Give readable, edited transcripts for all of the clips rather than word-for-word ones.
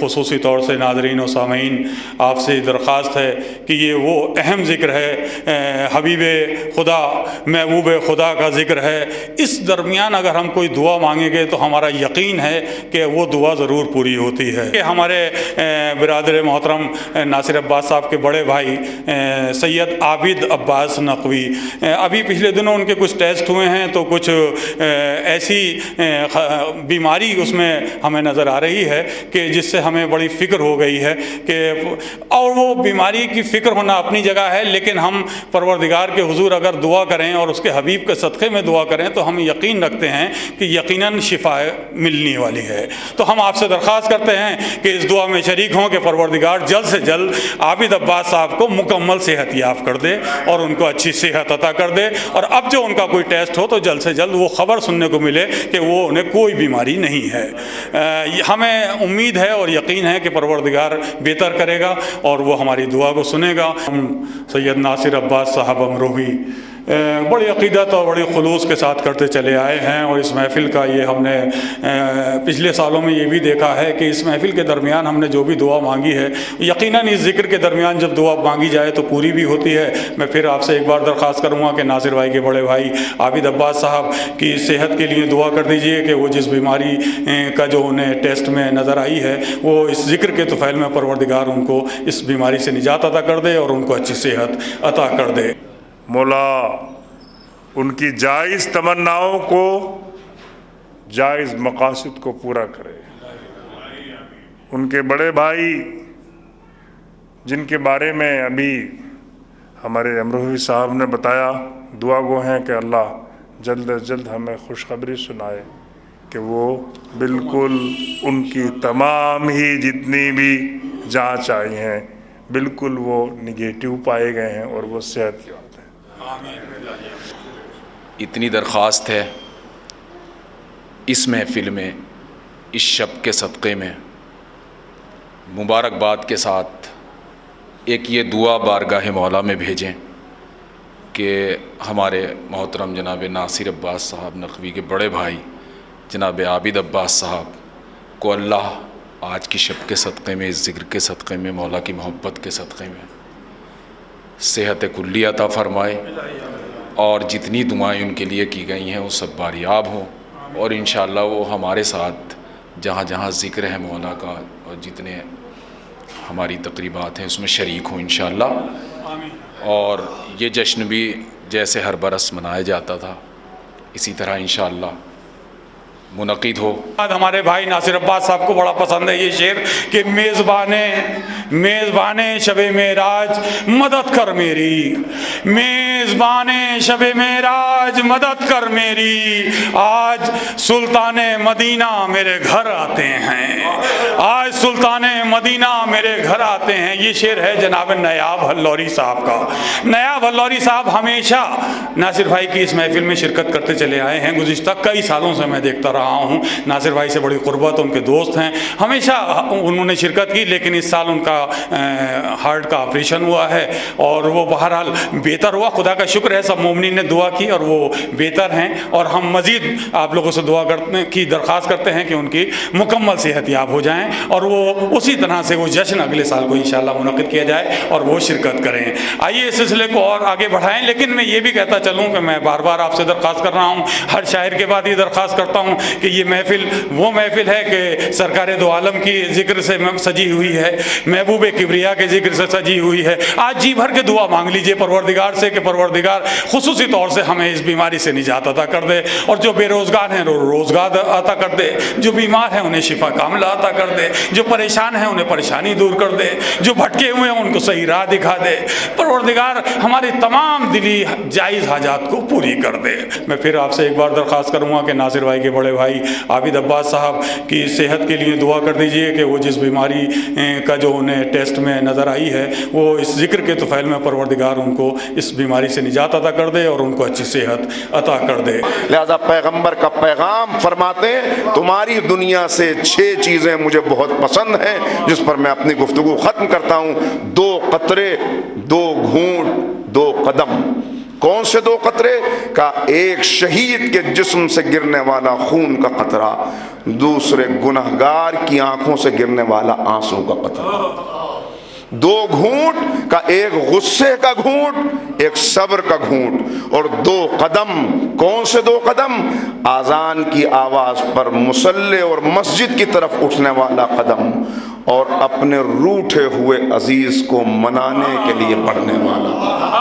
خصوصی طور سے ناظرین و سامعین آپ سے درخواست ہے کہ یہ وہ اہم ذکر ہے، حبیب خدا محبوب خدا کا ذکر ہے، اس درمیان اگر ہم کوئی دعا مانگیں گے تو ہمارا یقین ہے کہ وہ دعا ضرور پوری ہوتی ہے۔ کہ ہمارے برادر محترم ناصر عباس صاحب کے بڑے بھائی سید عابد عباس نقوی، ابھی پچھلے دنوں ان کے کچھ ٹیسٹ ہوئے ہیں تو کچھ ایسی بیماری اس میں ہمیں نظر آ رہی ہے کہ جس سے ہمیں بڑی فکر ہو گئی ہے کہ، اور وہ بیماری کی فکر ہونا اپنی جگہ ہے، لیکن ہم پروردگار کے حضور اگر دعا کریں اور اس کے حبیب کے صدقے میں دعا کریں تو ہم یقین رکھتے ہیں کہ یقیناً شفا ملنے والی ہے۔ تو ہم آپ سے درخواست کرتے ہیں کہ اس دعا میں شریک ہوں کہ پروردگار جلد سے جلد عابد عباس صاحب کو مکمل صحت یاب کر دے اور ان کو اچھی صحت عطا کر دے، اور اب جو ان کا کوئی ٹیسٹ ہو تو جلد سے جلد وہ خبر سننے کو ملے کہ وہ انہیں کوئی بیماری نہیں ہے۔ ہمیں امید ہے اور یقین ہے کہ پروردگار بہتر کرے گا اور وہ ہماری دعا کو سنے گا۔ ہم سید ناصر عباس صاحب امروہی بڑی عقیدت اور بڑی خلوص کے ساتھ کرتے چلے آئے ہیں، اور اس محفل کا یہ ہم نے پچھلے سالوں میں یہ بھی دیکھا ہے کہ اس محفل کے درمیان ہم نے جو بھی دعا مانگی ہے یقیناً اس ذکر کے درمیان جب دعا مانگی جائے تو پوری بھی ہوتی ہے۔ میں پھر آپ سے ایک بار درخواست کروں گا کہ ناصر بھائی کے بڑے بھائی عابد عباس صاحب کی صحت کے لیے دعا کر دیجئے کہ وہ جس بیماری کا جو انہیں ٹیسٹ میں نظر آئی ہے وہ اس ذکر کے طفیل میں پروردگار ان کو اس بیماری سے نجات عطا کر دے اور ان کو اچھی صحت عطا کر دے۔ مولا ان کی جائز تمناؤں کو، جائز مقاصد کو پورا کرے۔ ان کے بڑے بھائی جن کے بارے میں ابھی ہمارے امروہی صاحب نے بتایا، دعا گو ہیں کہ اللہ جلد از جلد ہمیں خوشخبری سنائے کہ وہ بالکل ان کی تمام ہی جتنی بھی جانچ آئی ہیں بالکل وہ نگیٹو پائے گئے ہیں اور وہ صحت یاب ہیں۔ اتنی درخواست ہے اس محفل میں، اس شب کے صدقے میں مبارکباد کے ساتھ ایک یہ دعا بارگاہ مولا میں بھیجیں کہ ہمارے محترم جناب ناصر عباس صاحب نقوی کے بڑے بھائی جناب عابد عباس صاحب کو اللہ آج کی شب کے صدقے میں، اس ذکر کے صدقے میں، مولا کی محبت کے صدقے میں صحت کلی عطا فرمائے، اور جتنی دعائیں ان کے لیے کی گئی ہیں وہ سب باریاب ہوں، اور انشاءاللہ وہ ہمارے ساتھ جہاں جہاں ذکر ہے مولا کا اور جتنے ہماری تقریبات ہیں اس میں شریک ہوں انشاءاللہ، اور یہ جشن بھی جیسے ہر برس منایا جاتا تھا اسی طرح انشاءاللہ منعقد ہو۔ ہمارے بھائی ناصر عباس صاحب کو بڑا پسند ہے یہ شعر کہ میزبان شب معراج مدد کر میری، میزبان شب معراج مدد کر میری، آج سلطان مدینہ میرے گھر آتے ہیں، آج سلطان مدینہ میرے گھر آتے ہیں۔ یہ شعر ہے جناب نیاب ہلوری صاحب کا۔ نیاب ہلوری صاحب ہمیشہ ناصر بھائی کی اس محفل میں شرکت کرتے چلے آئے ہیں، گزشتہ کئی سالوں سے میں دیکھتا رہا ہوں، ناصر بھائی سے بڑی قربت، ان کے دوست ہیں، ہمیشہ انہوں نے شرکت کی، لیکن اس سال ان کا ہارٹ کا آپریشن ہوا ہے اور وہ بہرحال بہتر ہوا، خدا کا شکر ہے، سب مومنین نے دعا کی اور وہ بہتر ہیں، اور ہم مزید آپ لوگوں سے دعا کرنے کی درخواست کرتے ہیں کہ ان کی مکمل صحت یاب ہو جائیں اور وہ اسی طرح سے وہ جشن اگلے سال کو انشاءاللہ منعقد کیا جائے اور وہ شرکت کریں۔ آئیے اس سلسلے کو اور آگے بڑھائیں، لیکن میں یہ بھی کہتا چلوں کہ میں بار بار آپ سے درخواست کر رہا ہوں، ہر شاعر کے بعد یہ درخواست کرتا ہوں کہ یہ محفل وہ محفل ہے کہ سرکار دو عالم کی ذکر سے سجی ہوئی ہے، محبوب کبریا کے ذکر سے سجی ہوئی ہے۔ آج جی بھر کے دعا مانگ لیجئے پروردگار سے کہ پروردگار خصوصی طور سے ہمیں اس بیماری سے نجات عطا کر دے، اور جو بے روزگار ہیں روزگار عطا کر دے، جو بیمار ہیں انہیں شفا کاملہ عطا کر دے، جو پریشان ہیں انہیں پریشانی دور کر دے، جو بھٹکے ہوئے ہیں ان کو صحیح راہ دکھا دے۔ پروردگار ہماری تمام دلی جائز حاجات کو پوری کر دے۔ میں پھر آپ سے ایک بار درخواست کروں گا کہ ناصر بھائی کے بڑے بھائی عابد عباس صاحب کی صحت کے لیے دعا کر دیجئے کہ وہ جس بیماری کا جو انہیں ٹیسٹ میں نظر آئی ہے وہ اس ذکر کے طفیل میں پروردگار ان کو اس بیماری سے نجات عطا کر دے اور ان کو اچھی صحت عطا کر دے۔ لہذا پیغمبر کا پیغام فرماتے ہیں تمہاری دنیا سے 6 چیزیں مجھے بہت پسند ہیں، جس پر میں اپنی گفتگو ختم کرتا ہوں: 2 قطرے، 2 گھونٹ، 2 قدم۔ کون سے 2 قطرے؟ کا ایک شہید کے جسم سے گرنے والا خون کا قطرہ، دوسرے گنہگار کی آنکھوں سے گرنے والا آنسو کا قطرہ۔ 2 گھونٹ کا ایک غصے کا گھونٹ، ایک صبر کا گھونٹ، اور 2 قدم، کون سے 2 قدم؟ آذان کی آواز پر مصلی اور مسجد کی طرف اٹھنے والا قدم، اور اپنے روٹھے ہوئے عزیز کو منانے کے لیے بڑھنے والا۔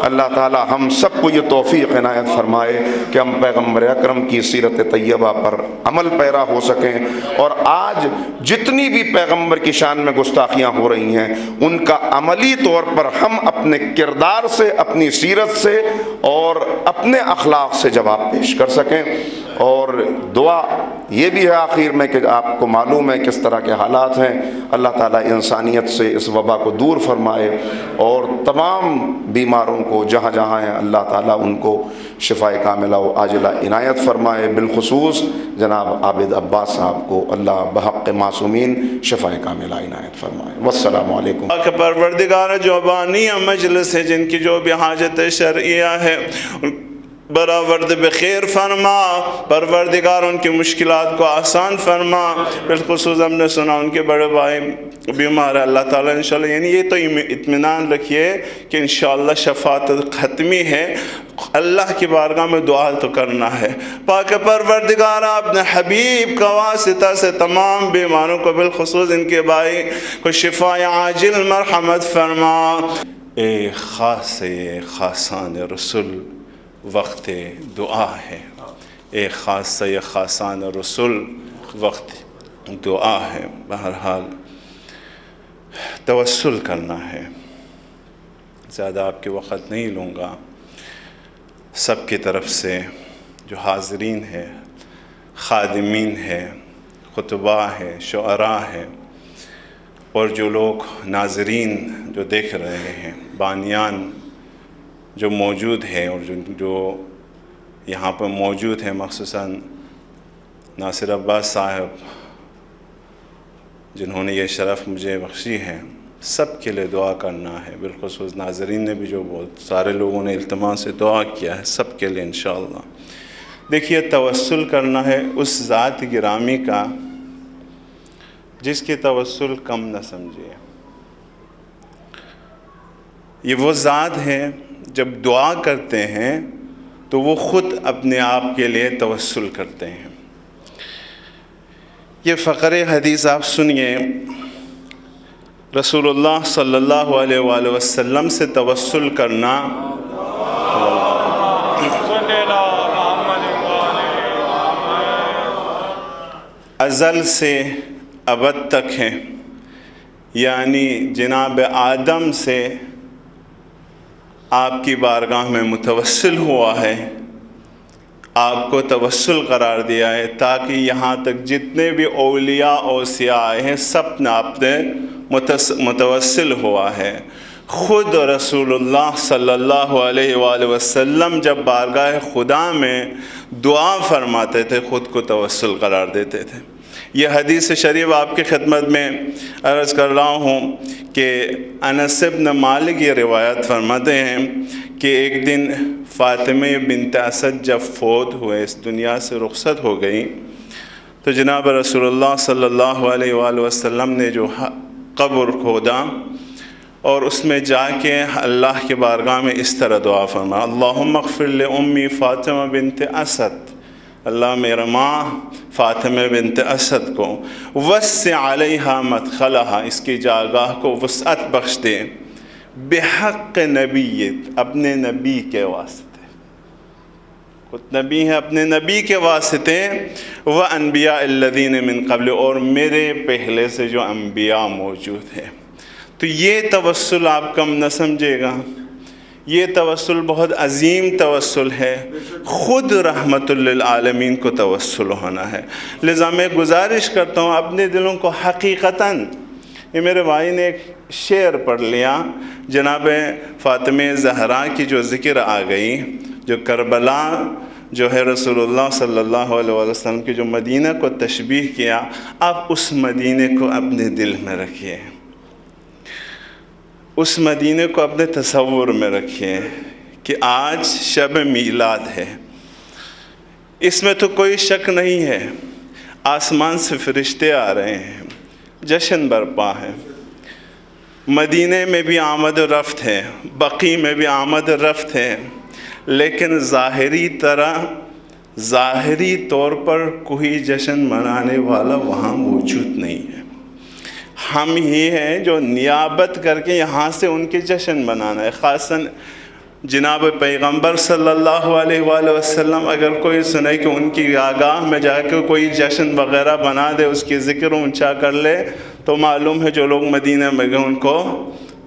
اللہ تعالی ہم سب کو یہ توفیق عنایت فرمائے کہ ہم پیغمبر اکرم کی سیرت طیبہ پر عمل پیرا ہو سکیں، اور آج جتنی بھی پیغمبر کی شان میں گستاخیاں ہو رہی ہیں ان کا عملی طور پر ہم اپنے کردار سے، اپنی سیرت سے اور اپنے اخلاق سے جواب پیش کر سکیں۔ اور دعا یہ بھی ہے آخر میں کہ آپ کو معلوم ہے کس طرح کے حالات ہیں، اللہ تعالیٰ انسانیت سے اس وبا کو دور فرمائے، اور تمام بیماروں کو جہاں جہاں ہیں اللہ تعالیٰ ان کو شفائے کاملہ و عاجلہ عنایت فرمائے، بالخصوص جناب عابد عباس صاحب کو اللہ بحق معصومین شفائے کاملہ عنایت فرمائے۔ والسلام علیکم۔ کہ پروردگار جوبانیہ مجلس ہے، جن کی جو بھی حاجت شرعیہ ہے برآورد بخیر فرما، پروردگار ان کی مشکلات کو آسان فرما۔ بالخصوص ہم نے سنا ان کے بڑے بھائی بیمار ہے، اللہ تعالیٰ انشاءاللہ، یعنی یہ تو اطمینان رکھیے کہ انشاءاللہ شفاعت ختمی ہے، اللہ کی بارگاہ میں دعا تو کرنا ہے۔ پاک پروردگار اپنے حبیب کا واسطہ سے تمام بیماروں کو، بالخصوص ان کے بھائی کو شفا عاجل مرحمت فرما۔ اے خاص خاصان رسول وقت دعا ہے، اے خاص خاصان رسول وقت دعا ہے۔ بہرحال توسل کرنا ہے، زیادہ آپ کے وقت نہیں لوں گا۔ سب کی طرف سے جو حاضرین ہے، خادمین ہے، خطباء ہے، شعراء ہے، اور جو لوگ ناظرین جو دیکھ رہے ہیں، بانیان جو موجود ہیں اور جو یہاں پر موجود ہیں، مخصوصاً ناصر عباس صاحب جنہوں نے یہ شرف مجھے بخشی ہے، سب کے لیے دعا کرنا ہے۔ بالخصوص ناظرین نے بھی جو بہت سارے لوگوں نے التماس سے دعا کیا ہے، سب کے لیے انشاءاللہ۔ دیکھیے، توسل کرنا ہے اس ذات گرامی کا جس کی توسل کم نہ سمجھے۔ یہ وہ ذات ہے جب دعا کرتے ہیں تو وہ خود اپنے آپ کے لیے توسل کرتے ہیں۔ یہ فقر حدیث آپ سنیے، رسول اللہ صلی اللہ علیہ وآلہ وسلم سے توسل کرنا ازل سے ابد تک ہے، یعنی جناب آدم سے آپ کی بارگاہ میں متوسل ہوا ہے، آپ کو توسل قرار دیا ہے، تاکہ یہاں تک جتنے بھی اولیاء اوصیاء آئے ہیں سب نے آپ نے متوسل ہوا ہے۔ خود رسول اللہ صلی اللہ علیہ وآلہ وسلم جب بارگاہ خدا میں دعا فرماتے تھے خود کو توسل قرار دیتے تھے۔ یہ حدیث شریف آپ کی خدمت میں عرض کر رہا ہوں کہ انس بن مالک یہ روایت فرماتے ہیں کہ ایک دن فاطمہ بنت اسد جب فوت ہوئے، اس دنیا سے رخصت ہو گئی، تو جناب رسول اللہ صلی اللہ علیہ وآلہ وسلم نے جو قبر کھودا اور اس میں جا کے اللہ کی بارگاہ میں اس طرح دعا فرمایا، اللہم اغفر لأمی فاطمہ بنت اسد، اللہ میرا ماں فاطمہ بنت اسد کو وسع علیہا مدخلہا، اس کی جاگاہ کو وسعت بخش دے، بحق نبیت، اپنے نبی کے واسطے، خود نبی ہے، اپنے نبی کے واسطے، وانبیاء الذین من قبل، اور میرے پہلے سے جو انبیاء موجود ہیں۔ تو یہ توسل آپ کم نہ سمجھے گا، یہ توسل بہت عظیم توسل ہے، خود رحمت للعالمین کو توسل ہونا ہے۔ لذا میں گزارش کرتا ہوں اپنے دلوں کو حقیقتاً، یہ میرے بھائی نے ایک شعر پڑھ لیا، جناب فاطمہ زہرا کی جو ذکر آ گئی، جو کربلا جو ہے رسول اللہ صلی اللہ علیہ وسلم کی جو مدینہ کو تشبیہ کیا، آپ اس مدینہ کو اپنے دل میں رکھیے، اس مدینے کو اپنے تصور میں رکھیے کہ آج شب میلاد ہے، اس میں تو کوئی شک نہیں ہے، آسمان سے فرشتے آ رہے ہیں، جشن برپا ہے، مدینے میں بھی آمد و رفت ہے، بقیع میں بھی آمد و رفت ہے، لیکن ظاہری طور پر کوئی جشن منانے والا وہاں موجود نہیں ہے۔ ہم ہی ہیں جو نیابت کر کے یہاں سے ان کے جشن منانا ہے۔ خاصاً جناب پیغمبر صلی اللہ علیہ وآلہ وسلم اگر کوئی سنے کہ ان کی آگاہ میں جا کے کوئی جشن وغیرہ بنا دے، اس کی ذکر اونچا کر لے، تو معلوم ہے جو لوگ مدینہ میں گئے ان کو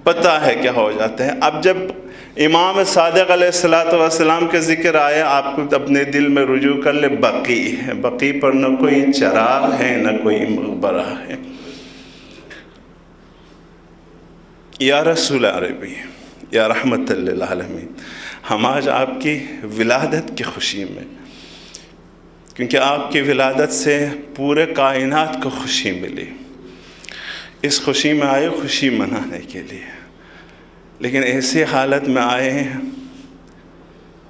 پتہ ہے کیا ہو جاتا ہے۔ اب جب امام صادق علیہ السلام کے ذکر آئے، آپ کو اپنے دل میں رجوع کر لے، بقیع ہے، بقیع پر نہ کوئی چراغ ہے نہ کوئی مقبرہ ہے۔ یا رسول عربی، یا رحمت للعالمین، ہم آج آپ کی ولادت کی خوشی میں، کیونکہ آپ کی ولادت سے پورے کائنات کو خوشی ملی، اس خوشی میں آئے خوشی منانے کے لیے، لیکن ایسی حالت میں آئے ہیں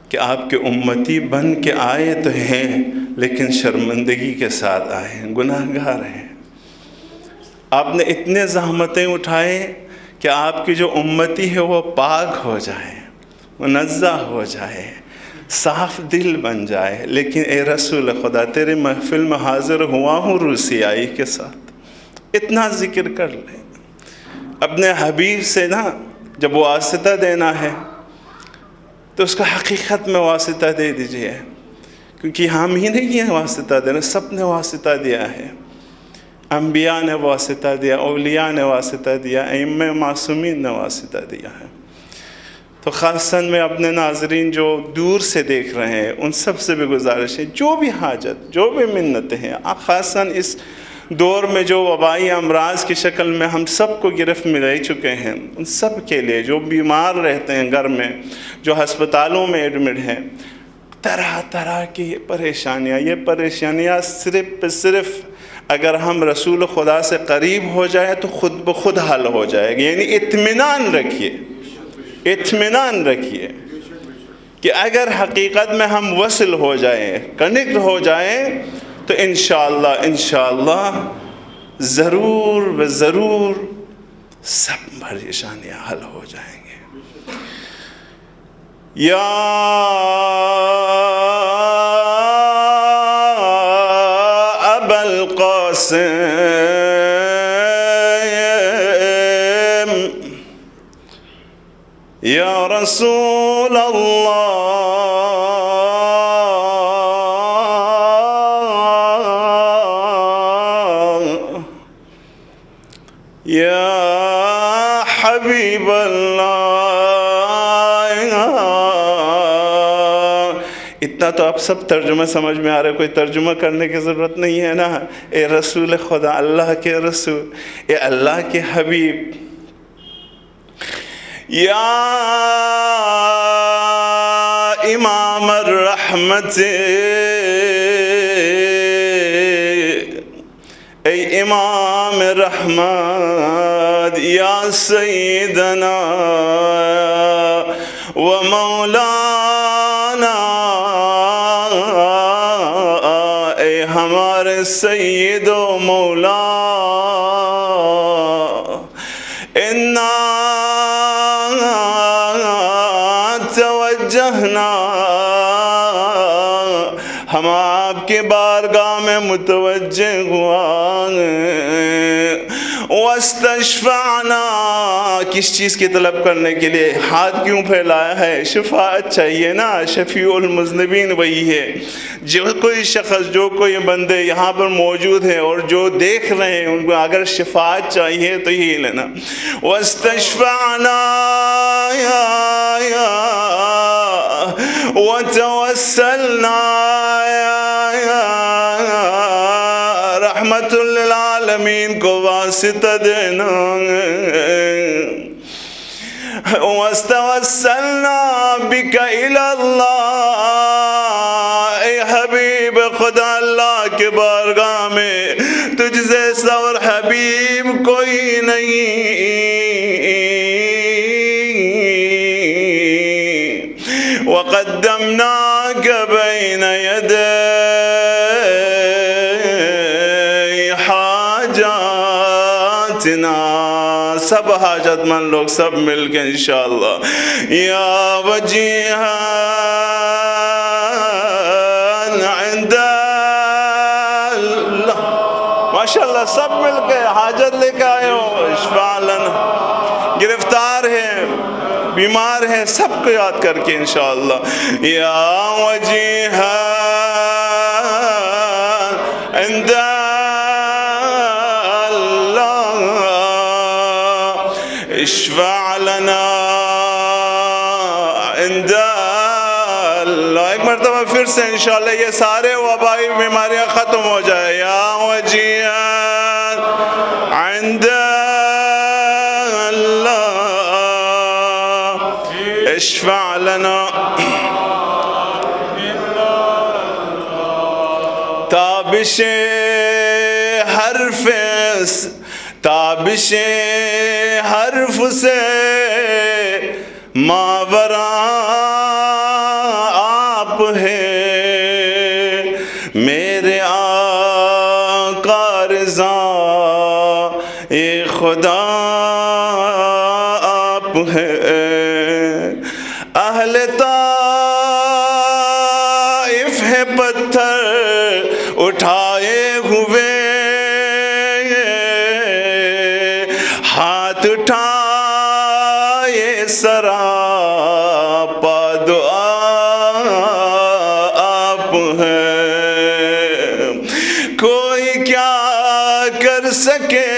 کہ آپ کے امتی بن کے آئے تو ہیں، لیکن شرمندگی کے ساتھ آئے ہیں، گناہ گار ہیں۔ آپ نے اتنے زحمتیں اٹھائے کہ آپ کی جو امتی ہے وہ پاک ہو جائے، منزہ ہو جائے، صاف دل بن جائے، لیکن اے رسول خدا تیرے محفل میں حاضر ہوا ہوں روسیائی کے ساتھ، اتنا ذکر کر لیں۔ اپنے حبیب سے نا جب واسطہ دینا ہے تو اس کا حقیقت میں واسطہ دے دیجئے، کیونکہ ہم ہی نہیں ہیں واسطہ دینا، سب نے واسطہ دیا ہے، انبیاء نے واسطہ دیا، اولیاء نے واسطہ دیا، ائمہ معصومین نے واسطہ دیا ہے۔ تو خاصاً میں اپنے ناظرین جو دور سے دیکھ رہے ہیں ان سب سے بھی گزارش ہے، جو بھی حاجت، جو بھی منتیں ہیں، خاصاً اس دور میں جو وبائی امراض کی شکل میں ہم سب کو گرفت میں لے چکے ہیں، ان سب کے لیے جو بیمار رہتے ہیں گھر میں، جو ہسپتالوں میں ایڈمٹ ہیں، طرح طرح کی یہ پریشانیاں صرف اگر ہم رسول خدا سے قریب ہو جائے تو خود بخود حل ہو جائے گی۔ یعنی اطمینان رکھیے کہ اگر حقیقت میں ہم وصل ہو جائیں، کنیکٹ ہو جائیں، تو انشاءاللہ ضرور سب پریشانیاں حل ہو جائیں گے۔ یا ابا القاسم یا رسول اللہ یا حبیب اللہ۔ اتنا تو آپ سب ترجمہ سمجھ میں آ رہا ہے، کوئی ترجمہ کرنے کی ضرورت نہیں ہے نا۔ اے رسول خدا، اللہ کے رسول، اے اللہ کے حبیب، یا امام الرحمت، اے امام رحمت، یا سیدنا و مولانا، اے ہمارے سید و مولا، انا توجہنا، ہم آپ کے بارگاہ میں متوجہ ہوا، واستشفعنا، کس چیز کی طلب کرنے کے لیے؟ ہاتھ کیوں پھیلایا ہے؟ شفاعت چاہیے نا، شفیع المذنبین وہی ہے۔ جو کوئی شخص، جو کوئی بندے یہاں پر موجود ہیں اور جو دیکھ رہے ہیں، ان کو اگر شفاعت چاہیے تو یہی لینا۔ واستشفعنا وتوسلنا، رحمت للعالمین کو واسطہ دینا، واستوسلنا بک الی اللہ، اے حبیب خدا اللہ کے بارگاہ میں تجھ جیسا اور حبیب کوئی نہیں، وقدمناك بين يدي حاجاتنا. سب حاجت مند لوگ سب مل کے انشاءاللہ. یا وجیہا عند اللہ. ماشاءاللہ سب مل کے حاجت لے کے آئے ہو. اشفع لنا. گرفتار ہیں، بیمار ہیں، سب کو یاد کر کے انشاءاللہ. یا وجیہا عند اللہ اشفع لنا عند اللہ. ایک مرتبہ پھر سے انشاءاللہ یہ سارے وبائی بیماریاں ختم ہو جائے. یا وجیہا عند اشفع لنا. تابش حرف سے ماورا آپ ہیں میرے آقا رضا اے خدا آپ ہیں. اہل طائف ہے پتھر اٹھائے ہوئے ہاتھ اٹھائے سراپا دعا آپ ہیں. کوئی کیا کر سکے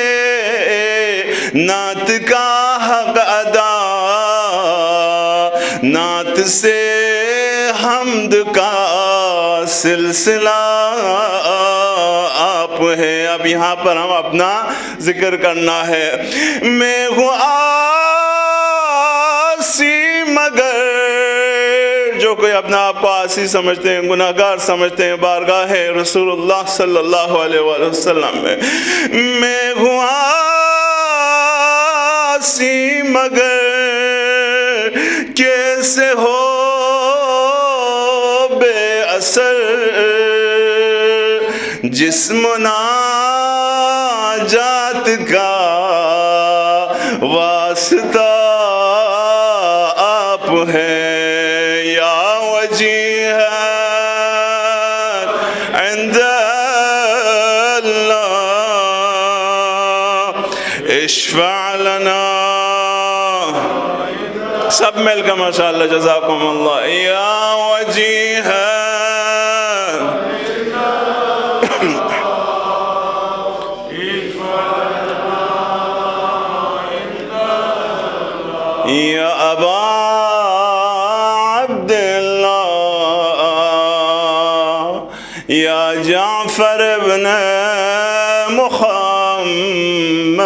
نعت کا حق ادا. نعت سے حمد کا سلسلہ آپ ہے. اب یہاں پر ہم اپنا ذکر کرنا ہے. میں ہوں آسی مگر جو کوئی اپنا آپ کو عاصی سمجھتے ہیں، گناہگار سمجھتے ہیں، بارگاہ رسول اللہ صلی اللہ علیہ وآلہ وسلم میں ہوں عاصی مگر کیسے ہو بے اثر جسم ناجات کا واسطہ آپ ہیں. یا وجیہا عند اللہ اشفع لنا. سب مل کر ماشاءاللہ جزاکم اللہ. یا وجیہا یا ابا عبداللہ یا جعفر ابن محمد.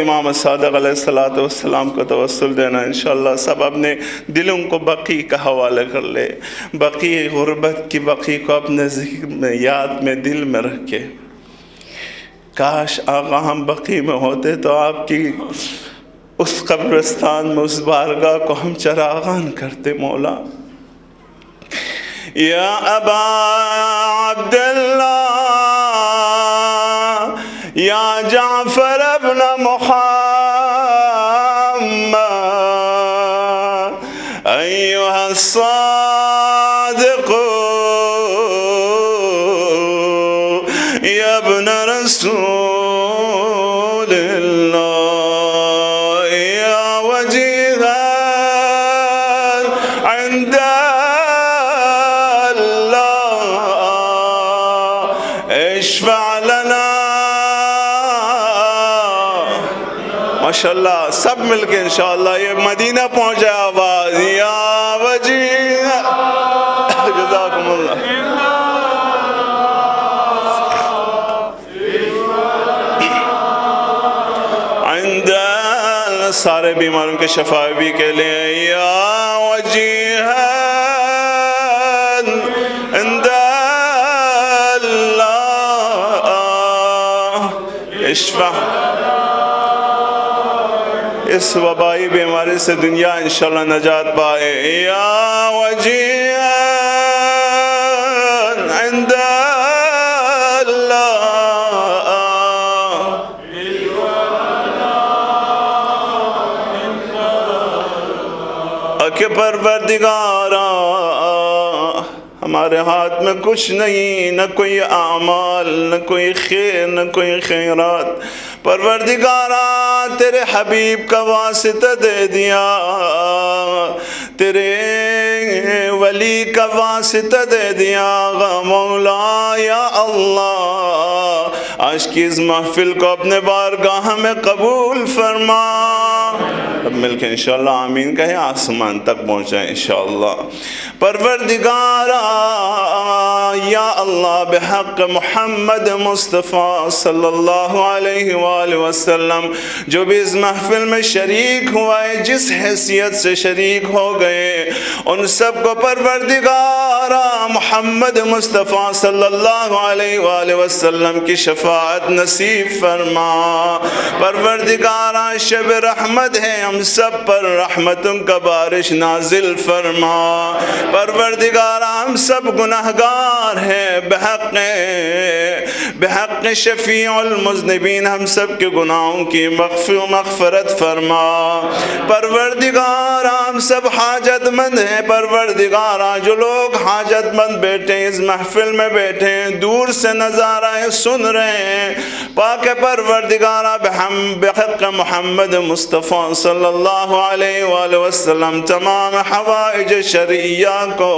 امام صادق علیہ السلام کو توسل دینا انشاءاللہ. سب اپنے دلوں کو بقی کا حوالے کر لے. بقی غربت کی بقی کو اپنے ذکر میں یاد میں دل میں رکھ کے. کاش آقا ہم بقی میں ہوتے تو آپ کی اس قبرستان میں اس بارگاہ کو ہم چراغان کرتے. مولا یا ابا عبداللہ یا جعفر ابن محمد ایہا الصادق یا ابن رسول اللہ یا وجیہا عند اللہ اشفع لنا. ماشاءاللہ سب مل کے انشاءاللہ یہ مدینہ پہنچ جائے آواز. یا وجیہا جزاکم اللہ. سارے بیماروں کے شفاء بھی کے لئے. یا وجیہا عند اللہ اشفع اس وبائی بیماری سے دنیا انشاءاللہ نجات پائے. یا وجیہا عند اللہ کہ پروردگارا ہمارے ہاتھ میں کچھ نہیں، نہ کوئی اعمال، نہ کوئی خیر، نہ کوئی خیرات. پروردگارا تیرے حبیب کا واسطہ دے دیا، تیرے ولی کا واسطہ دے دیا. مولا یا اللہ آج کی اس محفل کو اپنے بارگاہ میں قبول فرما. اب مل کے انشاءاللہ آمین کہیں، آسمان تک پہنچائیں انشاءاللہ. پروردگارا یا اللہ بحق محمد مصطفیٰ صلی اللہ علیہ وآلہ وسلم جو بھی اس محفل میں شریک ہوا ہے، جس حیثیت سے شریک ہو گئے، ان سب کو پروردگارا محمد مصطفیٰ صلی اللہ علیہ وآلہ وسلم کی شفاعت نصیب فرما. پروردگارا شب رحمت ہے، ہم سب پر رحمتوں کا بارش نازل فرما. پروردگارا ہم سب گناہگار ہیں، بحق شفیع المذنبین ہم سب کے گناہوں کی مغفرت فرما. پروردگارا ہم سب حاجت مند ہیں. پروردگارا جو لوگ حاجت مند بیٹھے ہیں، اس محفل میں بیٹھے ہیں، دور سے نظارہ سن رہے ہیں، پاک پروردگارا بحق محمد مصطفیٰ صلی اللہ علیہ وآلہ وسلم تمام حوائج شرعیہ کو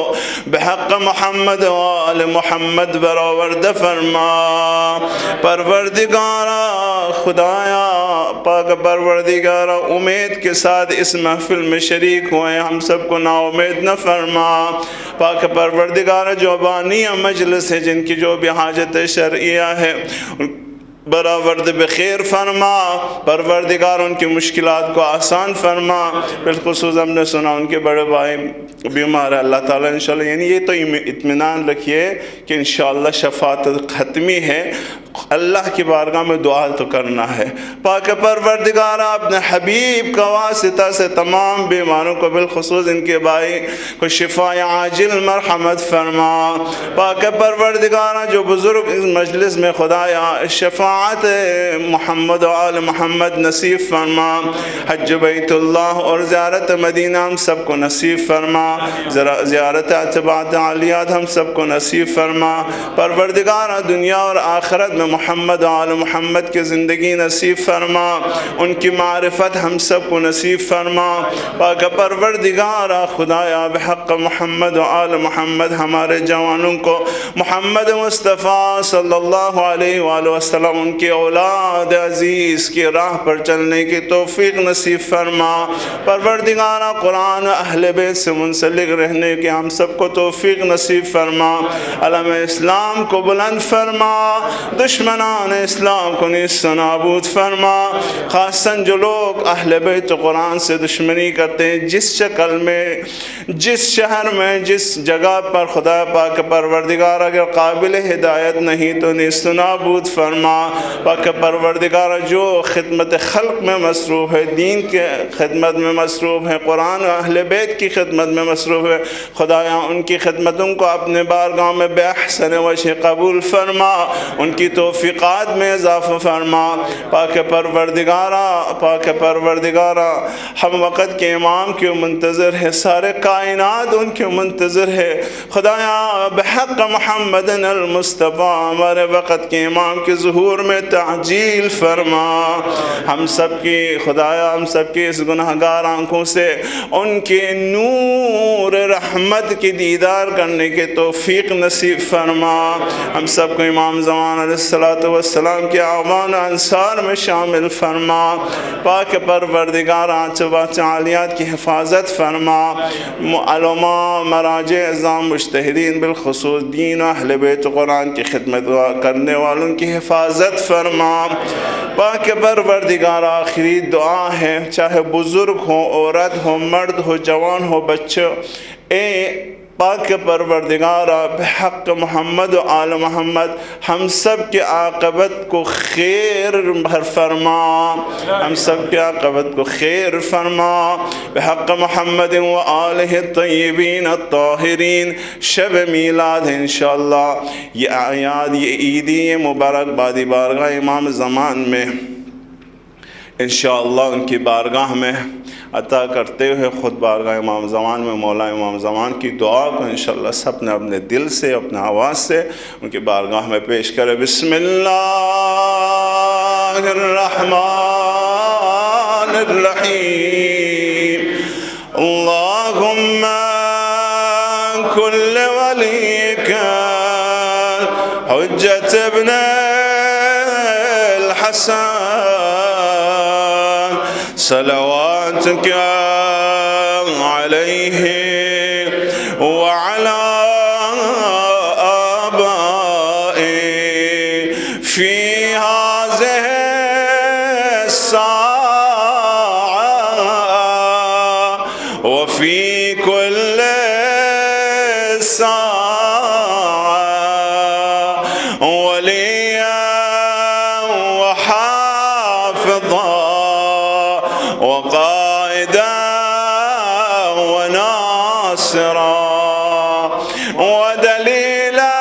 بحق محمد و آل محمد برآورد فرما. پروردگارا خدایا پاک پروردگارا امید کے ساتھ اس محفل میں شریک ہوئے، ہم سب کو نا امید نہ فرما. پاک پروردگارا جو بانی مجلس ہے، جن کی جو بھی حاجت شرعیہ ہے برآورد بخیر فرما. پروردگار ان کی مشکلات کو آسان فرما. بالخصوص ہم نے سنا ان کے بڑے بھائی بیمار ہے، اللہ تعالیٰ انشاءاللہ، یعنی یہ تو اطمینان رکھیے کہ انشاءاللہ شفاعت ختمی ہے. اللہ کی بارگاہ میں دعا تو کرنا ہے. پاک پروردگارا اپنے حبیب کا واسطہ سے تمام بیماروں کو، بالخصوص ان کے بھائی کو شفا عاجل مرحمت فرما. پاک پروردگارا جو بزرگ اس مجلس میں خدایا شفاعت محمد و آل محمد نصیب فرما. حج بیت اللہ اور زیارت مدینہ ہم سب کو نصیب فرما. زیارت اتباعت عالیات ہم سب کو نصیب فرما. پروردگارا دنیا اور آخرت میں محمد و آل محمد کی زندگی نصیب فرما. ان کی معرفت ہم سب کو نصیب فرما. پاک پروردگارا خدایا بحق محمد و آل محمد ہمارے جوانوں کو محمد مصطفیٰ صلی اللہ علیہ وآلہ وسلم ان کی اولاد عزیز کی راہ پر چلنے کی توفیق نصیب فرما. پروردگارا قرآن و اہل بیت سے منسلک رہنے کی ہم سب کو توفیق نصیب فرما. علم اسلام کو بلند فرما، دشمنان اسلام کو نیست و نابود فرما. خاصاً جو لوگ اہل بیت قرآن سے دشمنی کرتے ہیں، جس شکل میں، جس شہر میں، جس جگہ پر، خدا پاک پروردگار اگر قابل ہدایت نہیں تو نیست و نابود فرما. پاک پروردگار جو خدمت خلق میں مصروف ہے، دین کے خدمت میں مصروف ہے، قرآن و اہل بیت کی خدمت میں مصروف ہے، خدایا ان کی خدمتوں کو اپنے بارگاہ میں بے احسن وجہ قبول فرما. ان کی توفیقات میں اضافہ فرما. پاک پروردگارا ہم وقت کے امام کے منتظر ہے، سارے کائنات ان کے منتظر ہے. خدایا بحق محمد المصطفیٰ ہمارے وقت کے امام کے ظہور میں تعجیل فرما. ہم سب کی خدایا ہم سب کی اس گناہگار آنکھوں سے ان کے نور رحمت کی دیدار کرنے کے توفیق نصیب فرما. ہم سب کو امام زمان علیہ السلام کے اعوان انصار میں شامل فرما. پاک پروردگار اتباعت عالیات کی حفاظت فرما. علماء مراجع اعظام مجتہدین بالخصوص دین و اہل بیت قرآن کی خدمت کرنے والوں کی حفاظت فرما. پاک پروردگار آخری دعا ہے، چاہے بزرگ ہو، عورت ہو، مرد ہو، جوان ہو، بچے، اے پاک پروردگارا بحق محمد و آل محمد ہم سب کے عاقبت کو خیر فرما، ہم سب کے عاقبت کو خیر فرما بحق محمد و آلہ الطیبین الطاہرین۔ شب میلاد ہے انشاءاللہ، یہ اعیاد، یہ عیدی، یہ مبارک بادی بارگاہ امام زمان میں انشاءاللہ ان کی بارگاہ میں عطا کرتے ہوئے خود بارگاہ امام زمان میں مولا امام زمان کی دعا کو انشاءاللہ سب نے اپنے دل سے، اپنے آواز سے ان کی بارگاہ میں پیش کرے۔ بسم اللہ الرحمن الرحیم۔ اللہم کل ولیک حجت ابن الحسن صلواتک علیہ وعلی آبائه فی هذه الساعة وفی كل ساعة وليا وحافظا وقائدا وناصرا ودليلا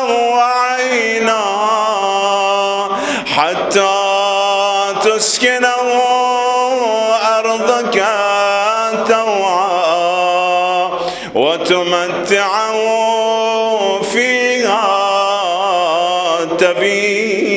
وعينا حتى تسكنه أرضك طوعا وتمتعه فيها تبيا